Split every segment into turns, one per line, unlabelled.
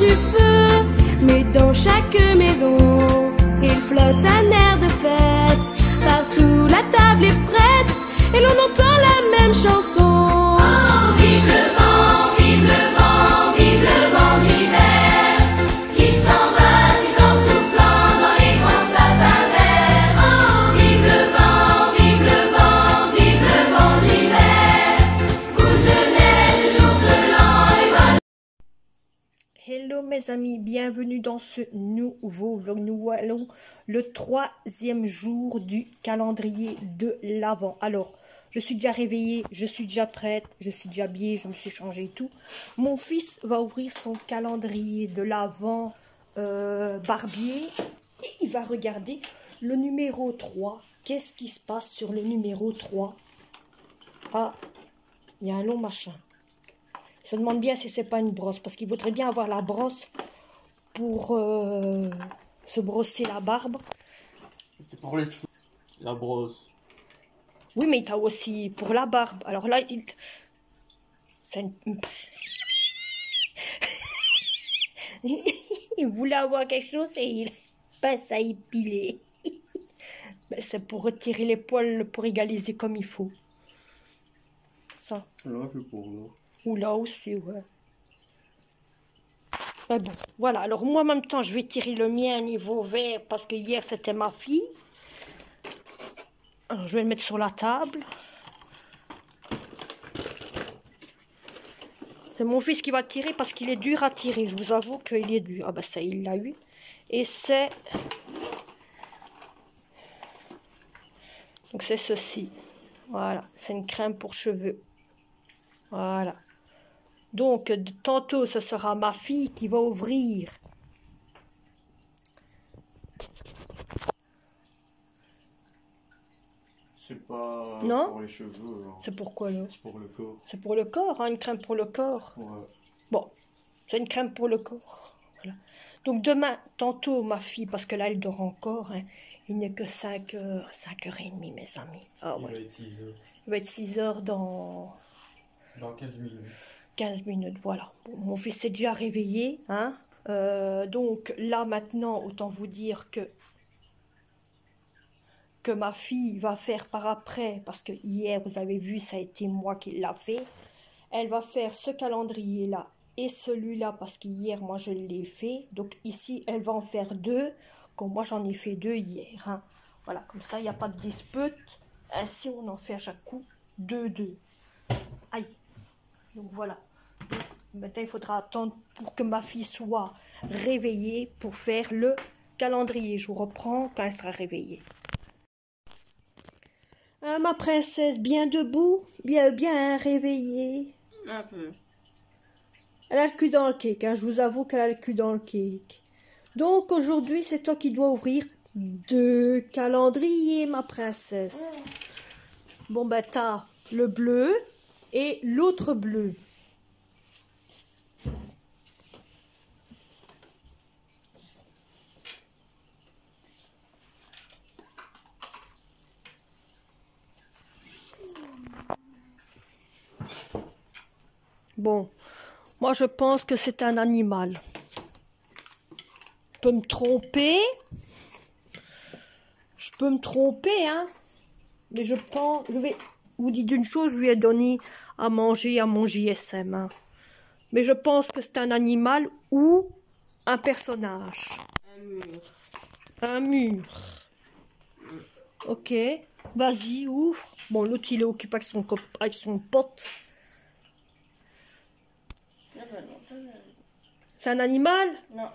du feu, mais dans chaque maison, il flotte un air de fête. Partout la table est prête et l'on entend la même chanson. Oh, vive le vent, vive le vent, vive le vent d'hiver, qui s'en va sifflant, soufflant dans les grands sapins verts. Oh, vive le vent, vive le vent, vive le vent d'hiver, boule de neige, jour de l'an et bonne.
Hello mes amis, bienvenue dans ce nouveau vlog. Nous allons le 3e jour du calendrier de l'Avent. Alors, je suis déjà réveillée, je suis déjà prête, je suis déjà habillée, je me suis changée et tout. Mon fils va ouvrir son calendrier de l'Avent barbier et il va regarder le numéro 3. Qu'est-ce qui se passe sur le numéro 3? Ah, il y a un long machin. Il se demande bien si c'est pas une brosse, parce qu'il voudrait bien avoir la brosse pour se brosser la barbe.
C'est pour les cheveux, la brosse.
Oui, mais il a aussi pour la barbe. Alors là, il voulait avoir quelque chose et il passe à épiler. Mais c'est pour retirer les poils, pour égaliser comme il faut. Ça.
Là, c'est pour là.
Ou là aussi, ouais. Mais bon, voilà. Alors moi, en même temps, je vais tirer le mien niveau vert parce que hier, c'était ma fille. Alors, je vais le mettre sur la table. C'est mon fils qui va tirer parce qu'il est dur à tirer. Je vous avoue qu'il est dur. Ah ben ça, il l'a eu. Et c'est... Donc c'est ceci. Voilà. C'est une crème pour cheveux. Voilà. Donc, tantôt, ce sera ma fille qui va ouvrir.
C'est pas
Non,
pour les cheveux. Hein.
C'est pourquoi là?
C'est pour le corps.
C'est pour le corps, hein, une crème pour le corps.
Ouais.
Bon, c'est une crème pour le corps. Voilà. Donc demain, tantôt, ma fille, parce que là, elle dort encore, hein, il n'est que 5h, 5h30, mes amis. Ah,
Il
ouais.
va être 6 heures.
Il va être 6h dans
15 minutes.
15 minutes, voilà. Bon, mon fils s'est déjà réveillé, hein. Donc là, maintenant, autant vous dire que ma fille va faire par après, parce que hier, vous avez vu, ça a été moi qui l'a fait. Elle va faire ce calendrier-là et celui-là, parce qu'hier, moi, je l'ai fait. Donc ici, elle va en faire 2, comme moi, j'en ai fait 2 hier. Hein. Voilà, comme ça, il n'y a pas de dispute. Ainsi, on en fait à chaque coup 2. Aïe. Donc voilà. Donc, maintenant, il faudra attendre pour que ma fille soit réveillée pour faire le calendrier. Je vous reprends quand elle sera réveillée. Ah, ma princesse, bien debout, bien réveillée.
Un peu.
Elle a le cul dans le cake, hein, je vous avoue qu'elle a le cul dans le cake. Donc aujourd'hui, c'est toi qui dois ouvrir 2 calendriers, ma princesse. Bon, ben, t'as le bleu et l'autre bleu. Bon, moi je pense que c'est un animal. Je peux me tromper. Je peux me tromper, hein. Mais je pense, je vais vous dire d'une chose, je lui ai donné à manger à mon JSM. Hein. Mais je pense que c'est un animal ou un personnage.
Un mur.
Un mur. Ok, vas-y, ouvre. Bon, l'autre il est occupé avec son pote. C'est un animal?
Non.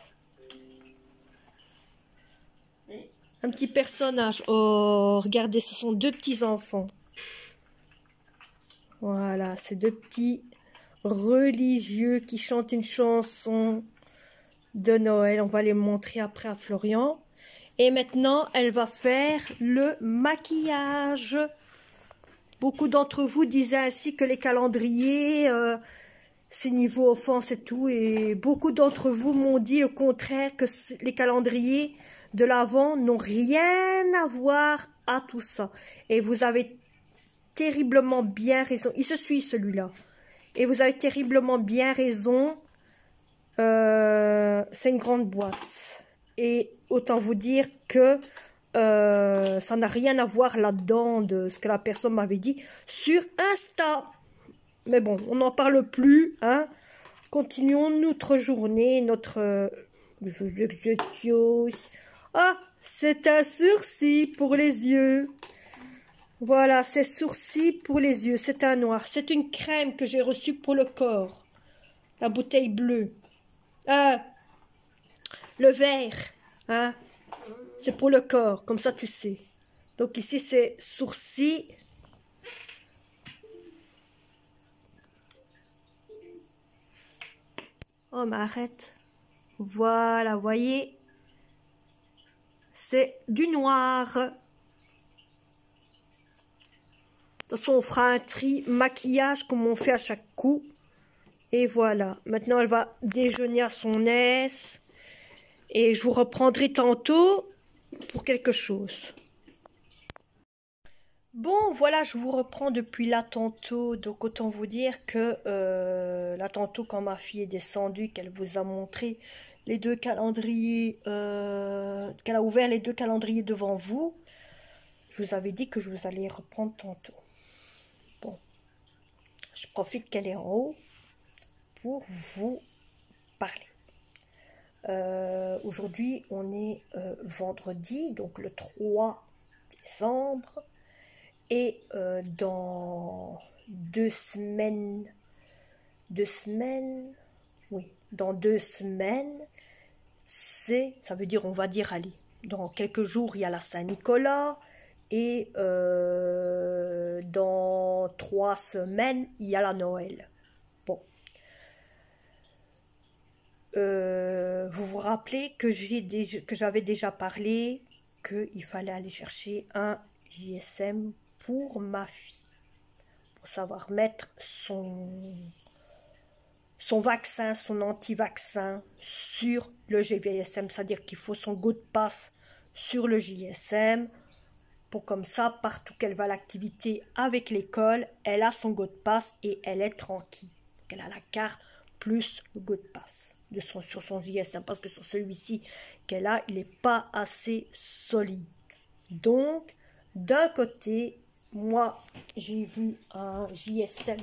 Un petit personnage. Oh, regardez, ce sont 2 petits enfants. Voilà, c'est 2 petits religieux qui chantent une chanson de Noël. On va les montrer après à Florian. Et maintenant, elle va faire le maquillage. Beaucoup d'entre vous disaient ainsi que les calendriers... c'est niveau offense et tout, et beaucoup d'entre vous m'ont dit le contraire, que les calendriers de l'Avent n'ont rien à voir à tout ça. Et vous avez terriblement bien raison. Il se suit celui-là. Et vous avez terriblement bien raison. C'est une grande boîte. Et autant vous dire que ça n'a rien à voir là-dedans de ce que la personne m'avait dit sur Insta. Mais bon, on n'en parle plus, hein. Continuons notre journée, notre... Ah, c'est un sourcil pour les yeux. Voilà, c'est sourcil pour les yeux. C'est un noir. C'est une crème que j'ai reçue pour le corps. La bouteille bleue. Le vert, hein. C'est pour le corps, comme ça tu sais. Donc ici, c'est sourcil. Oh, mais arrête. Voilà, vous voyez. C'est du noir. De toute façon, on fera un tri maquillage comme on fait à chaque coup. Et voilà. Maintenant, elle va déjeuner à son aise. Et je vous reprendrai tantôt pour quelque chose. Bon, voilà, je vous reprends depuis là tantôt. Donc, autant vous dire que là tantôt, quand ma fille est descendue, qu'elle vous a montré les deux calendriers, qu'elle a ouvert les deux calendriers devant vous, je vous avais dit que je vous allais reprendre tantôt. Bon, je profite qu'elle est en haut pour vous parler. Aujourd'hui, on est vendredi, donc le 3 décembre. Et dans deux semaines, oui, dans 2 semaines, ça veut dire, on va dire, allez, dans quelques jours, il y a la Saint-Nicolas, et dans 3 semaines, il y a la Noël. Bon. Vous vous rappelez que j'avais déjà parlé qu'il fallait aller chercher un JSM pour ma fille, pour savoir mettre son vaccin, son anti-vaccin sur le GVSM, c'est-à-dire qu'il faut son go de passe sur le JSM, pour comme ça, partout qu'elle va à l'activité avec l'école, elle a son go de passe et elle est tranquille. Elle a la carte plus le go de passe sur son JSM, parce que sur celui-ci qu'elle a, il n'est pas assez solide. Donc, d'un côté, moi, j'ai vu un JSM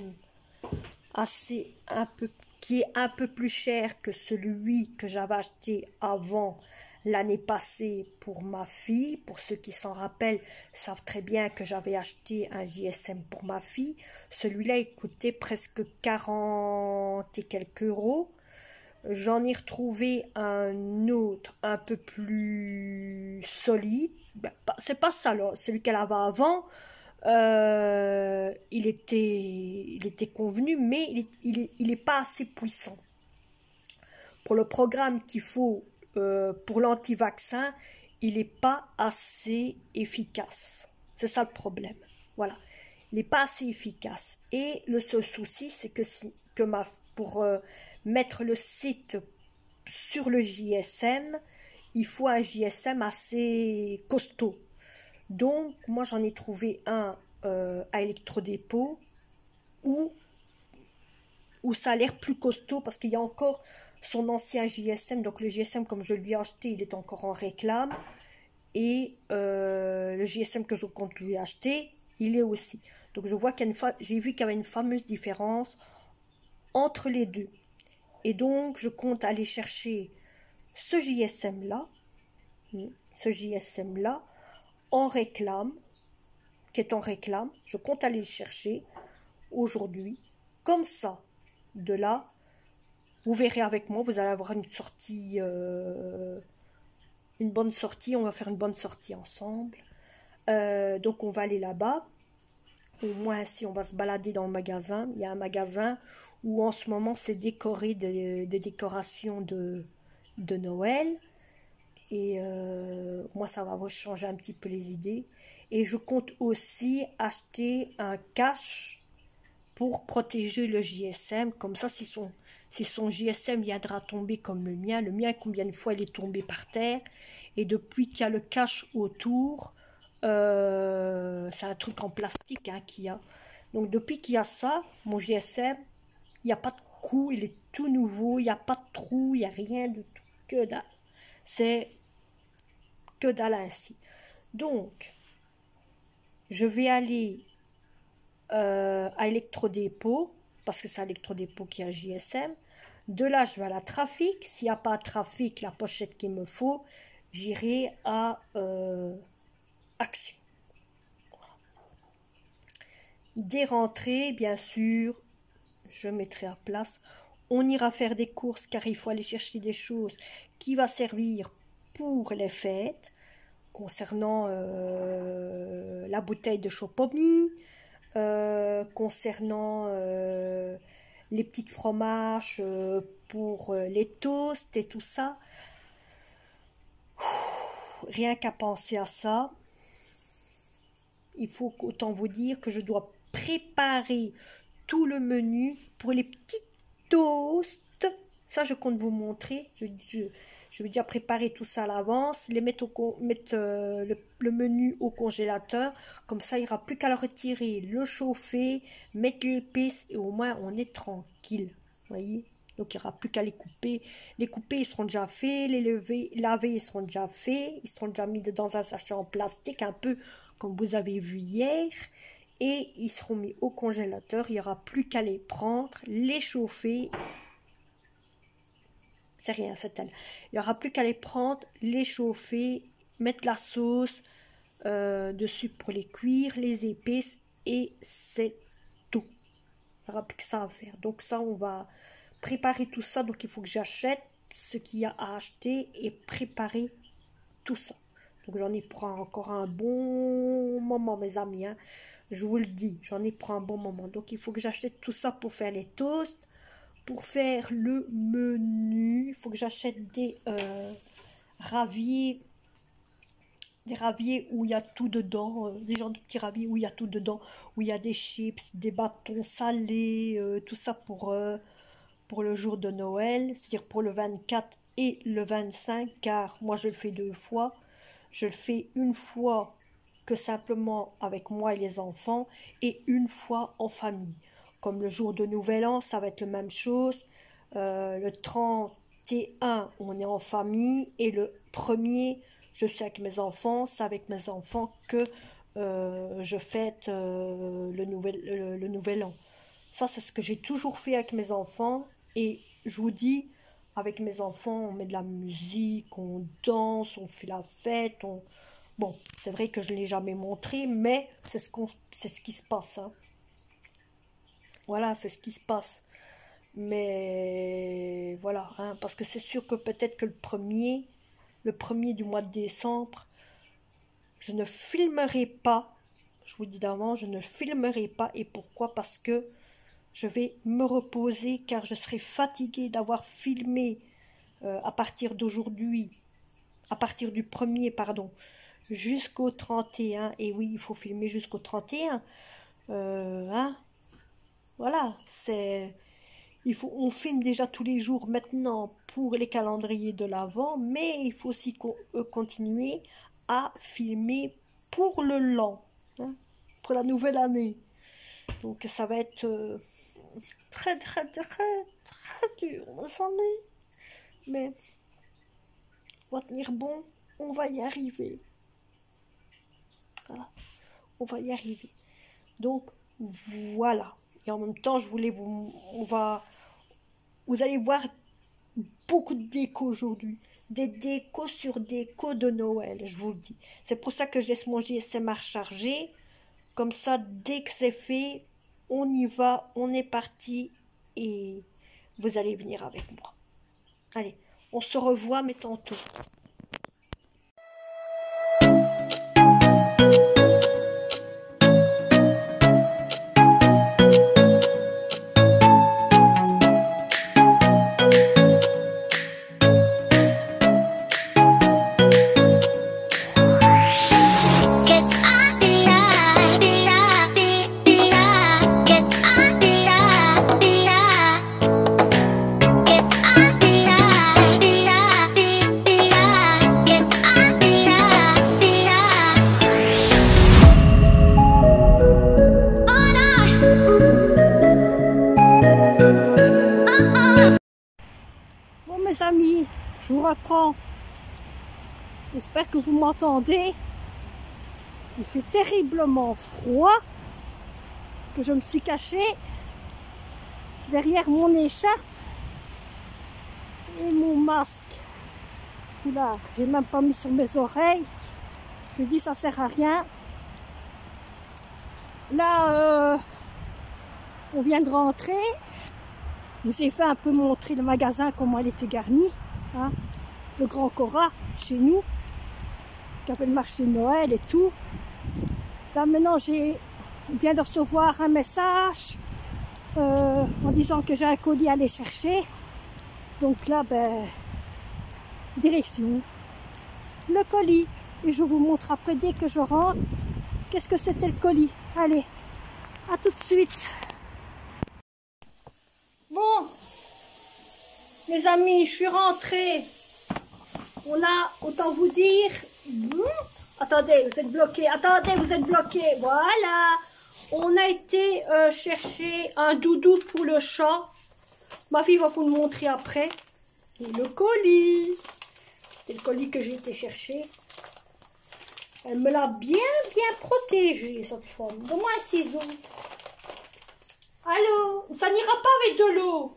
qui est un peu plus cher que celui que j'avais acheté avant l'année passée pour ma fille. Pour ceux qui s'en rappellent, savent très bien que j'avais acheté un JSM pour ma fille. Celui-là, il coûtait presque 40 et quelques euros. J'en ai retrouvé un autre un peu plus solide. Ben, c'est pas ça, là. Celui qu'elle avait avant, il était convenu, mais il est pas assez puissant. Pour le programme qu'il faut pour l'anti-vaccin, il n'est pas assez efficace. C'est ça le problème. Voilà. Il n'est pas assez efficace. Et le seul souci, c'est que pour mettre le site sur le JSM, il faut un JSM assez costaud. Donc, moi, j'en ai trouvé un à Electrodépôt où ça a l'air plus costaud parce qu'il y a encore son ancien JSM. Donc, le JSM, comme je lui ai acheté, il est encore en réclame. Et le JSM que je compte lui acheter, il est aussi. Donc, j'ai vu qu'il y avait une fameuse différence entre les deux. Et donc, je compte aller chercher ce JSM-là, en réclame, qui est en réclame. Je compte aller le chercher aujourd'hui. Comme ça, de là, vous verrez avec moi, vous allez avoir une sortie, une bonne sortie. On va faire une bonne sortie ensemble. Donc, on va aller là-bas. Au moins, ainsi, on va se balader dans le magasin. Il y a un magasin où, en ce moment, c'est décoré des décorations de Noël. Et moi, ça va changer un petit peu les idées. Et je compte aussi acheter un cache pour protéger le JSM. Comme ça, si son JSM viendra tomber comme le mien, combien de fois il est tombé par terre. Et depuis qu'il y a le cache autour, c'est un truc en plastique qu'il y a. Donc, depuis qu'il y a ça, mon JSM, il n'y a pas de coup, il est tout nouveau, il n'y a pas de trou, il n'y a rien de tout, que dalle. C'est que dalle ainsi. Donc, je vais aller à Electrodépôt, parce que c'est à Electrodépôt qui a JSM. De là, je vais à la Trafic. S'il n'y a pas de Trafic, la pochette qu'il me faut, j'irai à Action. Des rentrées, bien sûr, je mettrai à place. On ira faire des courses car il faut aller chercher des choses qui vont servir pour les fêtes. Concernant la bouteille de Chopomy, concernant les petits fromages pour les toasts et tout ça. Rien qu'à penser à ça, il faut autant vous dire que je dois préparer tout le menu pour les petits toasts. Ça, je compte vous montrer. Je vais déjà préparer tout ça à l'avance, les mettre, le menu au congélateur. Comme ça, il n'y aura plus qu'à le retirer, le chauffer, mettre l'épice et au moins on est tranquille. Voyez? Donc, il n'y aura plus qu'à les couper. Les couper, ils seront déjà faits. Les laver, ils seront déjà faits. Ils seront déjà mis dans un sachet en plastique, un peu comme vous avez vu hier. Et ils seront mis au congélateur. Il n'y aura plus qu'à les prendre, les chauffer. C'est rien, c'est elle. Il n'y aura plus qu'à les prendre, les chauffer, mettre la sauce dessus pour les cuire, les épices, et c'est tout. Il n'y aura plus que ça à faire. Donc ça, on va préparer tout ça. Donc il faut que j'achète ce qu'il y a à acheter et préparer tout ça. Donc j'en ai pour encore un bon moment, mes amis. Hein. Je vous le dis, j'en ai pour un bon moment. Donc il faut que j'achète tout ça pour faire les toasts. Pour faire le menu, il faut que j'achète des raviers où il y a tout dedans, des genres de petits raviers où il y a tout dedans, où il y a des chips, des bâtons salés, tout ça pour le jour de Noël, c'est-à-dire pour le 24 et le 25, car moi je le fais 2 fois. Je le fais une fois que simplement avec moi et les enfants, et une fois en famille. Comme le jour de Nouvel An, ça va être la même chose. Le 31, on est en famille. Et le 1er, je suis avec mes enfants. C'est avec mes enfants que je fête le nouvel An. Ça, c'est ce que j'ai toujours fait avec mes enfants. Et je vous dis, avec mes enfants, on met de la musique, on danse, on fait la fête. Bon, c'est vrai que je ne l'ai jamais montré, mais c'est ce qui se passe. Hein. Voilà, c'est ce qui se passe. Mais voilà, hein, parce que c'est sûr que peut-être que le premier du mois de décembre, je ne filmerai pas. Je vous dis d'avant, je ne filmerai pas. Et pourquoi? Parce que je vais me reposer, car je serai fatiguée d'avoir filmé à partir d'aujourd'hui, à partir du 1er, pardon, jusqu'au 31. Et oui, il faut filmer jusqu'au 31. Hein? Voilà, on filme déjà tous les jours maintenant pour les calendriers de l'Avent, mais il faut aussi continuer à filmer pour le l'an, hein, pour la nouvelle année. Donc ça va être très dur, mes amis. Mais on va tenir bon, on va y arriver. Voilà, on va y arriver. Donc voilà. Et en même temps, je voulais vous allez voir beaucoup de déco aujourd'hui. Des décos sur déco de Noël, je vous le dis. C'est pour ça que je laisse mon GSM à recharger. Comme ça, dès que c'est fait, on y va, on est parti. Et vous allez venir avec moi. Allez, on se revoit, mais tantôt. J'espère que vous m'entendez. Il fait terriblement froid, que je me suis cachée derrière mon écharpe et mon masque. Oula, j'ai même pas mis sur mes oreilles. Je dis ça sert à rien. Là, on vient de rentrer. Je vous ai fait un peu montrer le magasin, comment il était garni. Hein. Le Grand Cora, chez nous, qui avait le marché de Noël et tout. Là maintenant, je viens de recevoir un message en disant que j'ai un colis à aller chercher. Donc là, ben, direction le colis. Et je vous montre après, dès que je rentre, qu'est-ce que c'était le colis. Allez, à tout de suite. Bon, les amis, je suis rentrée. On a, autant vous dire... Attendez, vous êtes bloqués. Attendez, vous êtes bloqués. Voilà. On a été chercher un doudou pour le chat. Ma fille va vous le montrer après. Et le colis. C'est le colis que j'ai été chercher. Elle me l'a bien protégé, cette femme. Donne-moi un ciseau. Allô? Ça n'ira pas avec de l'eau.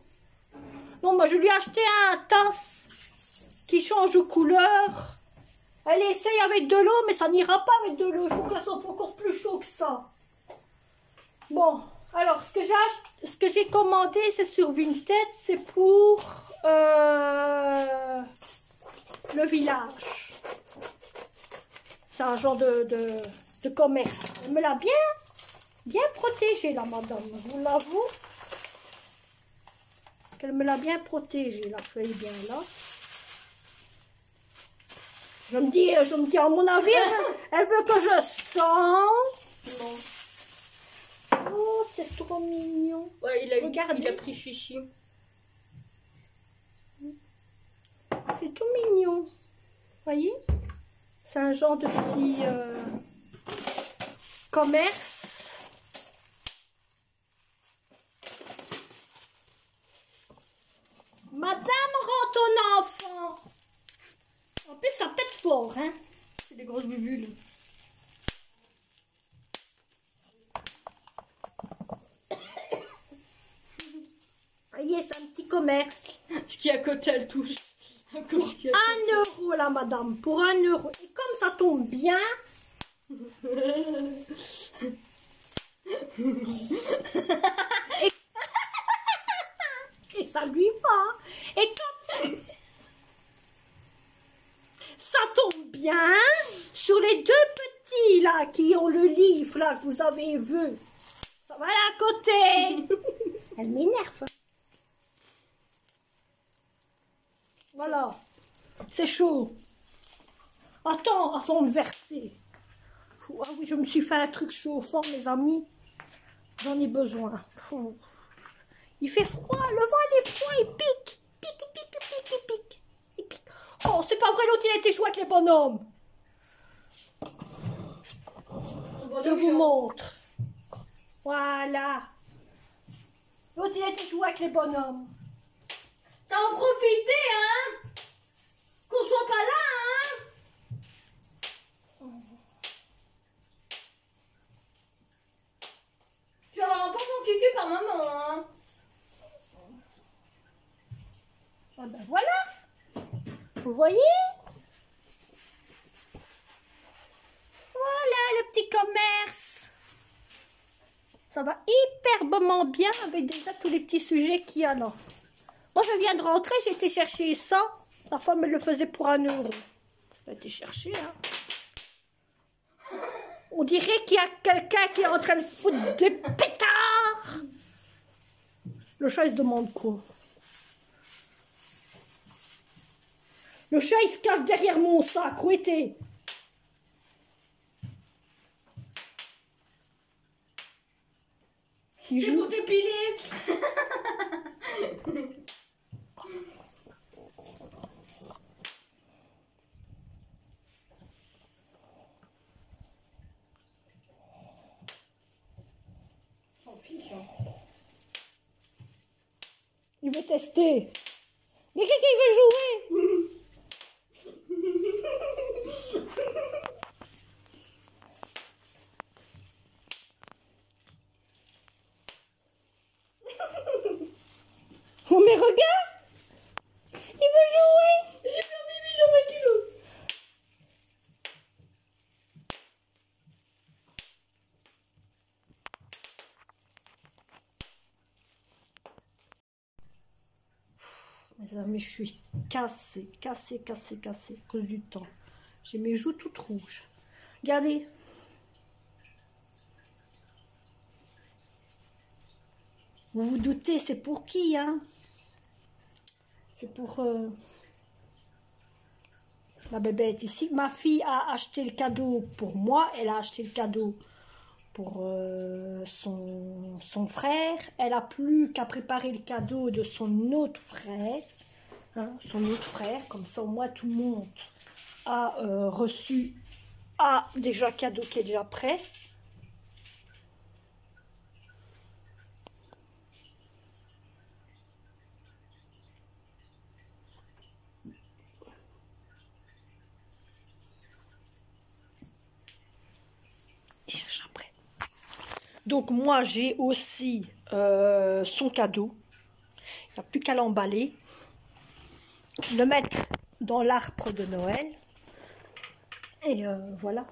Non, moi je lui ai acheté un tasse qui change de couleur. Elle essaye avec de l'eau, mais ça n'ira pas avec de l'eau. Il faut qu'elle soit encore plus chaud que ça. Bon, alors ce que j'ai commandé, c'est sur Vinted, c'est pour le village. C'est un genre de commerce. Elle me l'a bien protégée, la madame. Je vous l'avoue. Qu'elle me l'a bien protégée, la feuille bien là. Je me dis, à mon avis, elle veut que je sente. Bon. Oh, c'est trop mignon.
Ouais, il a pris chichi.
C'est tout mignon. Voyez? C'est un genre de petit commerce. Madame rend ton enfant. En plus, ça pète fort, hein. C'est des grosses bulles. Voyez, c'est un petit commerce.
Ce qui est à côté, elle touche.
Pour 1 euro, là, madame. Pour 1 euro. Et comme ça tombe bien. et ça lui va. Et comme ça tombe bien sur les 2 petits, là, qui ont le livre, là, que vous avez vu. Ça va là à côté. Elle m'énerve. Voilà, c'est chaud. Attends, avant de verser. Ah oui, je me suis fait un truc chauffant, mes amis. J'en ai besoin. Il fait froid, le vent il est froid, il pique. Il pique. Oh, c'est pas vrai, l'autre il a été joué avec les bonhommes. Je vous montre. Voilà. L'autre il a été joué avec les bonhommes.
T'as en profité, hein? Qu'on soit pas là, hein? Tu vas avoir un pompon cucu par maman, hein?
Ah ben voilà. Vous voyez? Voilà le petit commerce. Ça va hyperbement bien avec déjà tous les petits sujets qu'il y a là. Moi, je viens de rentrer, j'ai été chercher ça. La femme, elle le faisait pour 1 euro. Elle a été chercher, hein. On dirait qu'il y a quelqu'un qui est en train de foutre des pétards. Le chat, il se demande quoi? Le chat, il se cache derrière mon sac. Où était?
C'est pour t'épiler.
Il veut tester. Mais qui veut jouer? Les amis, je suis cassée à cause du temps. J'ai mes joues toutes rouges. Regardez. Vous vous doutez, c'est pour qui, hein? C'est pour la bébête ici. Ma fille a acheté le cadeau pour moi. Elle a acheté le cadeau pour son frère. Elle n'a plus qu'à préparer le cadeau de son autre frère. Hein, son autre frère. Comme ça, au moins, tout le monde a déjà cadeau qui est déjà prêt. Après. Donc moi j'ai aussi son cadeau. Il n'y a plus qu'à l'emballer, le mettre dans l'arbre de Noël. Et voilà.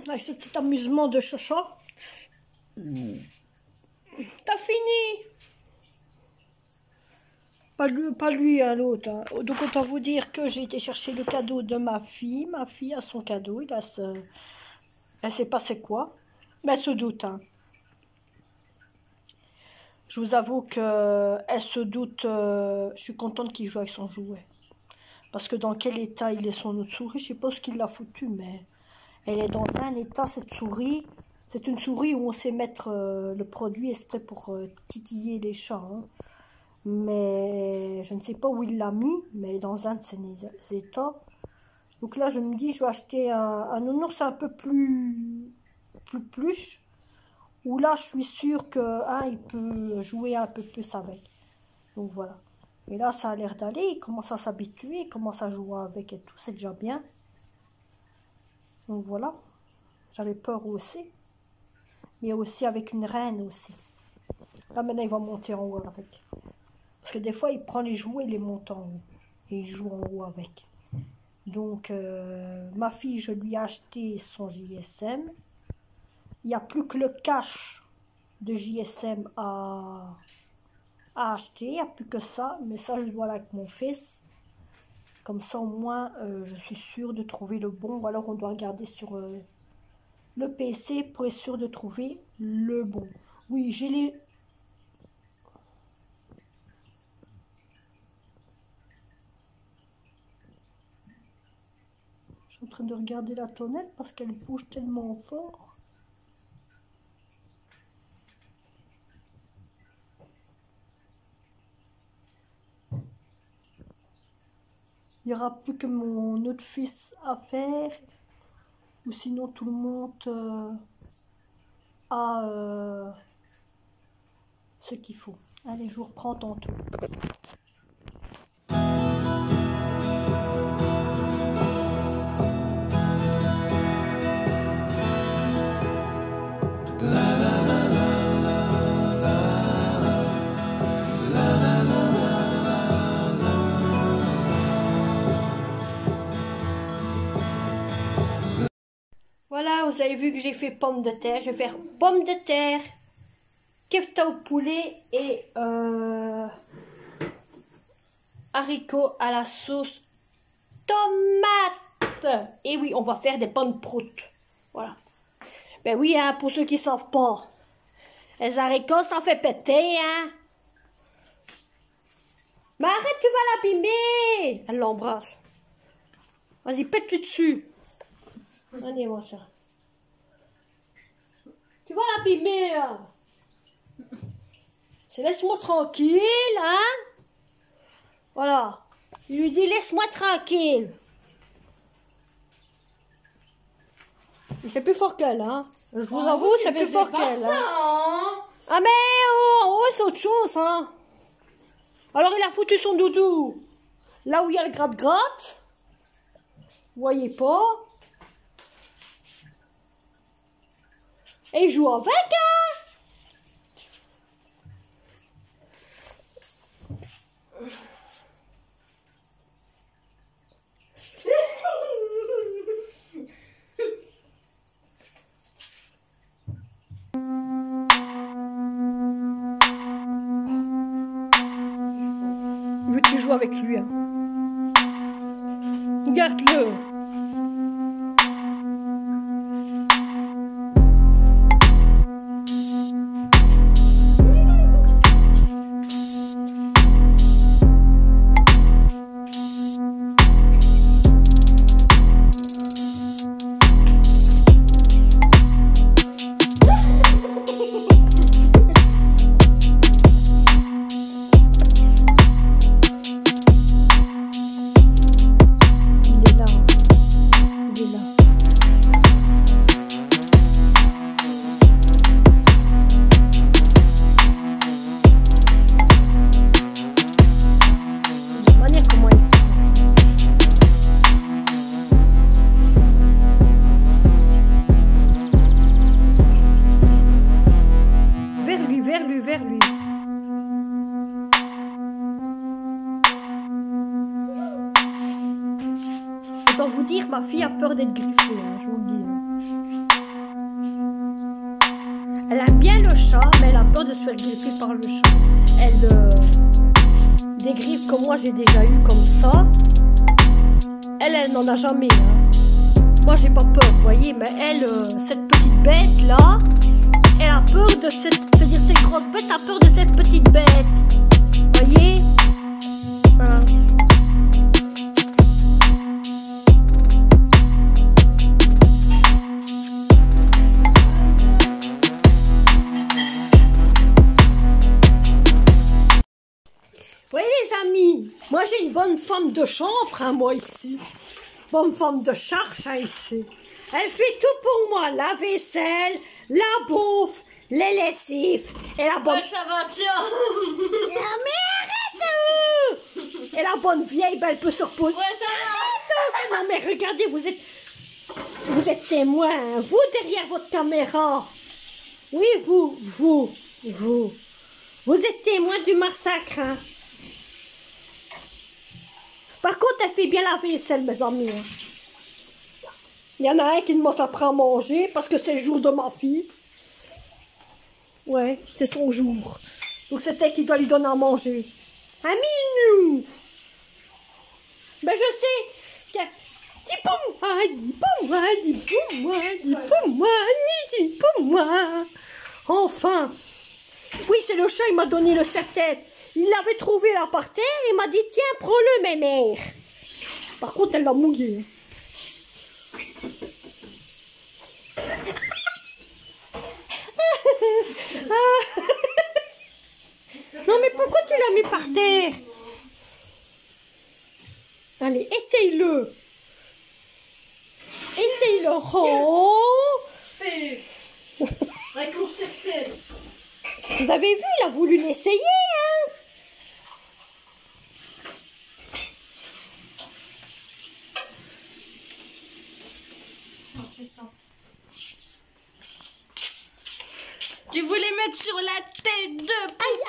Avec ce petit amusement de Chacha. T'as fini? Pas lui, hein, l'autre. Hein. Donc autant vous dire que j'ai été chercher le cadeau de ma fille. Ma fille a son cadeau. Elle sait pas c'est quoi. Mais elle se doute. Hein. Je vous avoue qu'elle se doute. Je suis contente qu'il joue avec son jouet. Parce que dans quel état il est son autre souris, je sais pas ce qu'il l'a foutu, mais... Elle est dans un état, cette souris. C'est une souris où on sait mettre le produit exprès pour titiller les chats. Hein. Mais je ne sais pas où il l'a mis, mais elle est dans un de ces états. Donc là, je me dis, je vais acheter un nounours un peu plus pluche. Où là, je suis sûre qu'il peut jouer un peu plus avec. Donc voilà. Et là, ça a l'air d'aller. Il commence à s'habituer, il commence à jouer avec et tout. C'est déjà bien. Donc voilà, j'avais peur aussi. Mais aussi avec une reine aussi. Là maintenant il va monter en haut avec. Parce que des fois il prend les jouets et les monte en haut. Et il joue en haut avec. Donc ma fille, je lui ai acheté son JSM. Il n'y a plus que le cache de JSM à acheter. Il n'y a plus que ça. Mais ça je le vois là avec mon fils. Comme ça, au moins, je suis sûre de trouver le bon. Ou alors, on doit regarder sur le PC pour être sûr de trouver le bon. Oui, j'ai les... Je suis en train de regarder la tonnelle parce qu'elle bouge tellement fort. Il n'y aura plus que mon autre fils à faire. Ou sinon tout le monde a ce qu'il faut. Allez, je vous reprends tantôt. Voilà, vous avez vu que j'ai fait pomme de terre. Je vais faire pomme de terre, kefta au poulet et haricots à la sauce tomate. Et oui, on va faire des bonnes proutes. Voilà. Ben oui, hein, pour ceux qui ne savent pas. Les haricots, ça fait péter, hein. Mais arrête, tu vas l'abîmer. Elle l'embrasse. Vas-y, pète-lui dessus. Allez, moi ça. Tu vas l'abîmer, hein. C'est laisse-moi tranquille, hein. Voilà. Il lui dit laisse-moi tranquille. C'est plus fort qu'elle, hein. Je vous avoue, c'est plus fort qu'elle. Hein. Ah mais oh, c'est autre chose, hein. Alors il a foutu son doudou là où il y a le gratte-gratte. Vous voyez pas. Et il joue avec, hein. Tu joues avec lui, hein. Garde-le. Vers lui. Autant vous dire, ma fille a peur d'être griffée, hein, je vous le dis. Elle aime bien le chat, mais elle a peur de se faire griffer par le chat. Elle des griffes que moi j'ai déjà eu comme ça. Elle n'en a jamais. Hein. Moi j'ai pas peur, vous voyez, mais elle, cette petite bête là, elle a peur de cette grosse bête a peur de cette petite bête. Voyez? Voilà. Voyez les amis, moi j'ai une bonne femme de chambre, hein, moi ici. Bonne femme de charge, hein, ici. Elle fait tout pour moi, la vaisselle, la bouffe, les lessives et la bonne...
Ouais, ça va, tiens.
Ah, mais arrête. Et la bonne vieille, ben, elle peut se reposer.
Ouais, ça va.
Non, mais regardez, vous êtes témoin, hein. Vous derrière votre caméra. Oui, vous êtes témoin du massacre, hein. Par contre, elle fait bien la vaisselle, mes amis. Hein. Il y en a un qui demande après à manger parce que c'est le jour de ma fille. Ouais, c'est son jour. Donc c'est elle qui doit lui donner à manger. Un minou. Ben je sais que... Dis pour moi, dis pour moi, dis pour moi, dis pour moi, dis pour moi. Enfin. Oui, c'est le chat, il m'a donné le serre-tête. Il l'avait trouvé là par terre, il m'a dit tiens, prends-le, mes mères. Par contre, elle l'a mouillé. Non mais pourquoi tu l'as mis par terre? Allez, essaye-le. Essaye-le. Oh. Vous avez vu, il a voulu l'essayer, hein?
Tu voulais mettre sur la tête de Poupouche.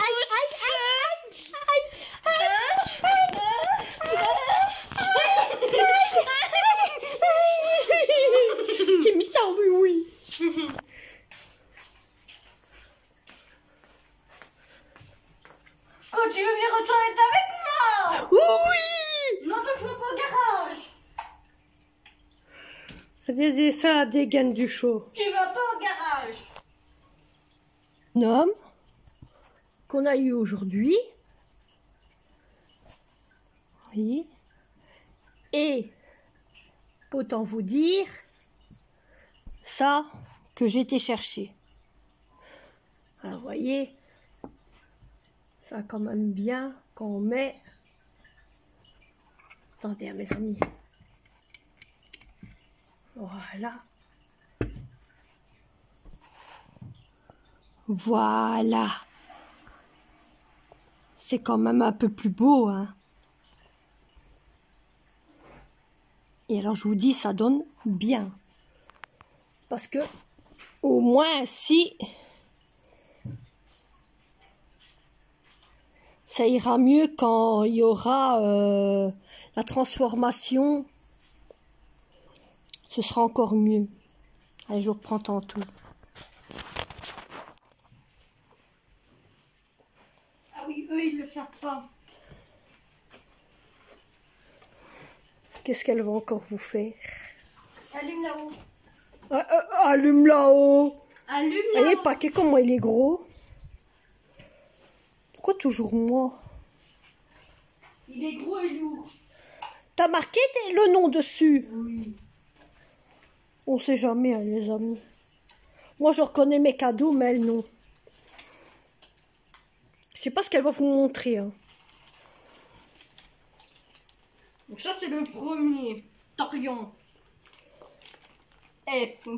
J'ai mis ça en oui.
Quand tu veux venir retourner avec moi?
Oui.
Non, tu ne vas pas au garage.
Regardez ça, la dégaine du chaud.
Tu vas pas au garage.
Un homme qu'on a eu aujourd'hui. Oui. Et autant vous dire ça que j'ai été chercher. Alors vous voyez, ça quand même bien qu'on met Attendez, hein, mes amis. Voilà. Voilà. C'est quand même un peu plus beau, hein. Et alors, je vous dis, ça donne bien. Parce que, au moins, si... ça ira mieux quand il y aura la transformation. Ce sera encore mieux. Allez, je reprends tantôt.
Ah oui, eux, ils le savent pas.
Qu'est-ce qu'elle va encore vous faire?
Allume là-haut.
Allume là-haut.
Allume
Vous
là-haut.
voyez le paquet, comment il est gros? Pourquoi toujours moi?
Il est gros et lourd.
T'as marqué le nom dessus?
Oui.
On sait jamais, hein, les amis. Moi, je reconnais mes cadeaux, mais elle, non. Je sais pas ce qu'elle va vous montrer. Hein.
Donc ça, c'est le premier. Torion. F.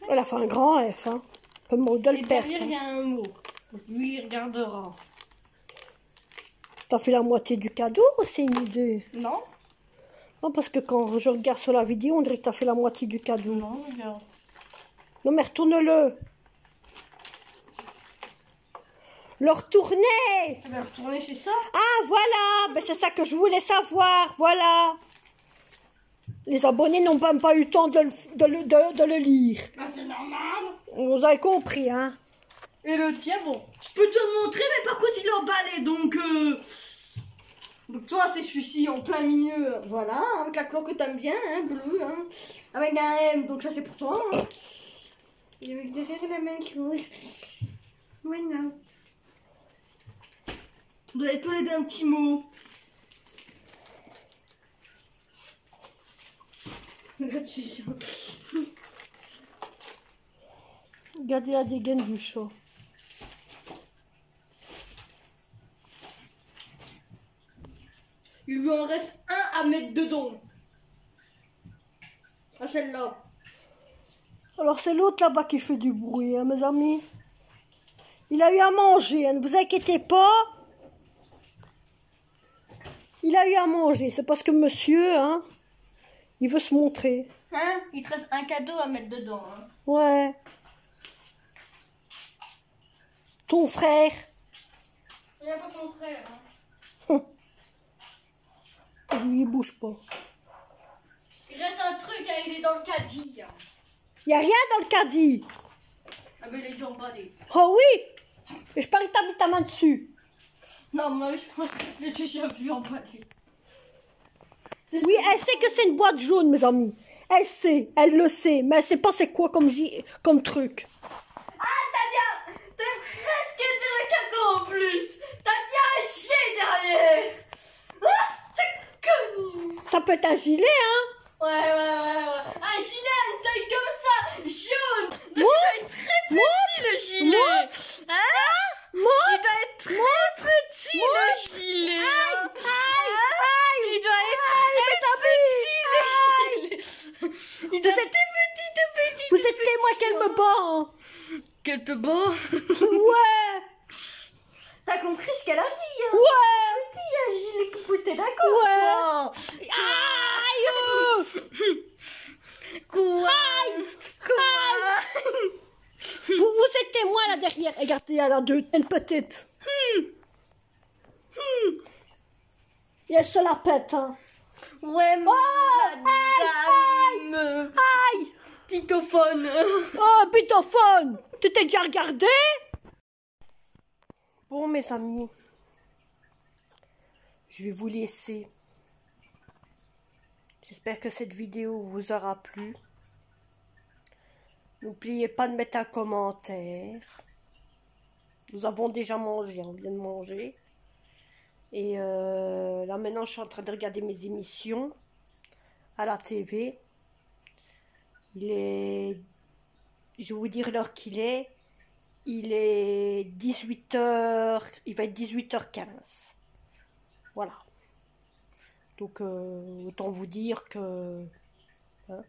Elle a fait un grand F, hein. Comme
Et
modèle perte.
derrière, il y
Hein.
a un mot. Donc lui, il regardera.
T'as fait la moitié du cadeau ou c'est une idée?
Non?
Non, parce que quand je regarde sur la vidéo, on dirait que t'as fait la moitié du cadeau.
Non, regarde.
Non, mais retourne-le. Le retourner.
Tu vas retourner chez ça?
Ah, voilà. Ben, c'est ça que je voulais savoir. Voilà. Les abonnés n'ont même pas eu le temps de le lire.
Bah, c'est normal.
Vous avez compris, hein?
Et le tien, bon, je peux te le montrer, mais par contre, il est emballé, donc toi, c'est celui-ci en plein milieu, voilà, avec la couleur que t'aimes bien, hein, bleu, hein, avec un M, donc ça, c'est pour toi, hein. Et avec derrière la même chose. Voilà. Vous avez tous les deux un petit mot. Là, tu sais.
Regardez la dégaine du chat.
Il lui en reste un à mettre dedans. Ah, celle-là.
Alors, c'est l'autre là-bas qui fait du bruit, hein, mes amis. Il a eu à manger, hein, ne vous inquiétez pas. Il a eu à manger, c'est parce que monsieur, hein, il veut se montrer.
Hein? Il te reste un cadeau à mettre dedans, hein.
Ouais. Ton frère.
Il n'y a pas ton frère, hein.
Lui, il bouge pas.
Il reste un truc, hein, il est dans le caddie. Hein.
Il n'y a rien dans le caddie.
Ah, mais il est déjà emballé.
Oh oui. Et je parie que t'as mis ta main dessus.
Non, moi, je pense que j'ai déjà vu emballé.
Oui, elle sait que c'est une boîte jaune, mes amis. Elle sait, elle le sait, mais elle sait pas c'est quoi comme truc.
Ah, t'as presque dit le cadeau en plus. T'as bien un G derrière. Ah, t'es connu.
Ça peut être un gilet, hein.
Ouais. Un gilet, une taille comme ça, jaune. Donc, il
Montre,
doit être très petit, le gilet.
montre.
Hein? Il doit être très petit, le gilet. Hein? Il doit être très petit, le gilet. Il doit être petit.
Vous êtes témoin qu'elle me bat. Hein.
Qu'elle te bat.
Ouais.
T'as compris ce qu'elle a dit, hein?
Ouais.
Petit, un gilet coucou, t'es d'accord?
Ouais. Aïe.
Quoi?
Vous êtes témoin là derrière. Regardez, elle a deux, une petite. Et elle se la pète, hein.
Ouais, madame.
Aïe.
Titophone.
Oh, pitophone. Tu t'es déjà regardé? Bon, mes amis, je vais vous laisser. J'espère que cette vidéo vous aura plu. N'oubliez pas de mettre un commentaire. Nous avons déjà mangé, on vient de manger. Et là maintenant je suis en train de regarder mes émissions à la TV. Il est... Je vais vous dire l'heure qu'il est. Il est 18h, il va être 18h15. Voilà. Donc, autant vous dire que... hein,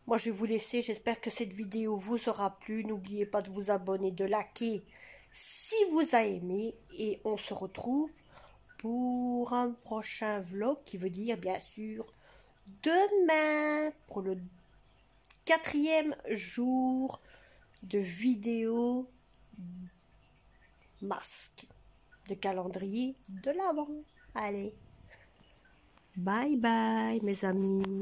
moi, je vais vous laisser. J'espère que cette vidéo vous aura plu. N'oubliez pas de vous abonner, de liker si vous avez aimé. Et on se retrouve pour un prochain vlog qui veut dire, bien sûr, demain pour le 4e jour de vidéo masque de calendrier de l'Avent. Allez, bye bye mes amis.